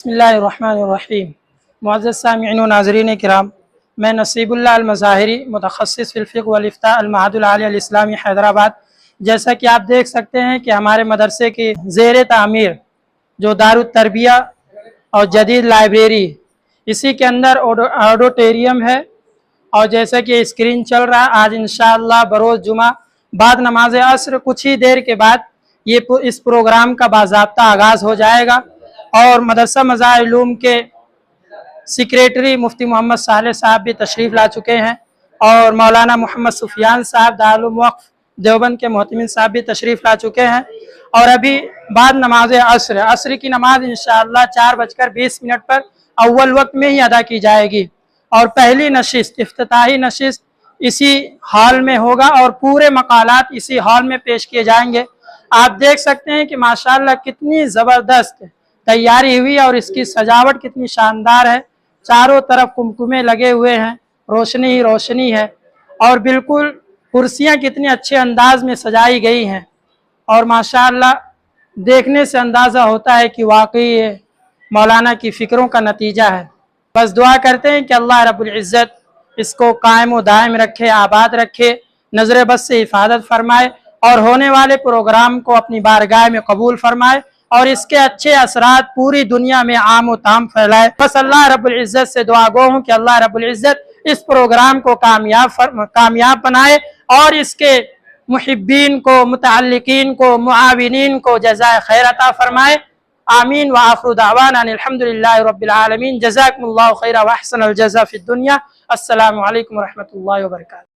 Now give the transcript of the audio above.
بسم اللہ الرحمن الرحیم۔ معزز سامعین و ناظرین کرام، میں نصیب اللہ المظاہری، متخصص فی الفقہ والافتاء، المعہد العالی الاسلامی حیدرآباد۔ جیسا کہ آپ دیکھ سکتے ہیں کہ ہمارے مدرسے کی زیر تعمیر جو دارالتربیہ اور جدید لائبریری، اسی کے اندر آڈیٹوریم ہے، اور جیسا کہ اسکرین چل رہا ہے، آج انشاءاللہ بروز جمعہ بعد نماز عصر کچھ ہی دیر کے بعد اس پروگرام کا باضابطہ آغاز ہو جائے گا، اور مدرسہ مظاہر علوم کے سیکریٹری مفتی محمد صالح صاحب بھی تشریف لا چکے ہیں، اور مولانا محمد سفیان صاحب دارالعلوم وقف دیوبند کے محتمین صاحب بھی تشریف لا چکے ہیں، اور ابھی بعد نماز عصر کی نماز انشاءاللہ 4:20 پر اول وقت میں ہی ادا کی جائے گی، اور پہلی نشست، افتتاحی نشست اسی ہال میں ہوگا، اور پورے مقالات اسی ہال میں پیش کیے جائیں گے۔ آپ دیکھ سکتے ہیں کہ ماشاءاللہ کتنی زبردست تیاری ہوئی، اور اس کی سجاوٹ کتنی شاندار ہے۔ چاروں طرف کمکمے لگے ہوئے ہیں، روشنی ہی روشنی ہے، اور بالکل کرسیاں کتنی اچھے انداز میں سجائی گئی ہیں، اور ماشاءاللہ دیکھنے سے اندازہ ہوتا ہے کہ واقعی یہ مولانا کی فکروں کا نتیجہ ہے۔ بس دعا کرتے ہیں کہ اللہ رب العزت اس کو قائم و دائم رکھے، آباد رکھے، نظر بد سے حفاظت فرمائے، اور ہونے والے پروگرام کو اپنی بارگاہ میں قبول فرمائے، اور اس کے اچھے اثرات پوری دنیا میں عام و تام پھیلائے۔ بس اللہ رب العزت سے دعا گو ہوں کہ اللہ رب العزت اس پروگرام کو کامیاب بنائے، اور اس کے محبین کو، متعلقین کو، معاونین کو جزائے خیر عطا فرمائے۔ آمین وآخر دعوانا الحمدللہ رب العالمین۔ جزاکم اللہ خیر واحسن الجزا فی الدنیا۔ السلام علیکم ورحمۃ اللہ وبرکاتہ۔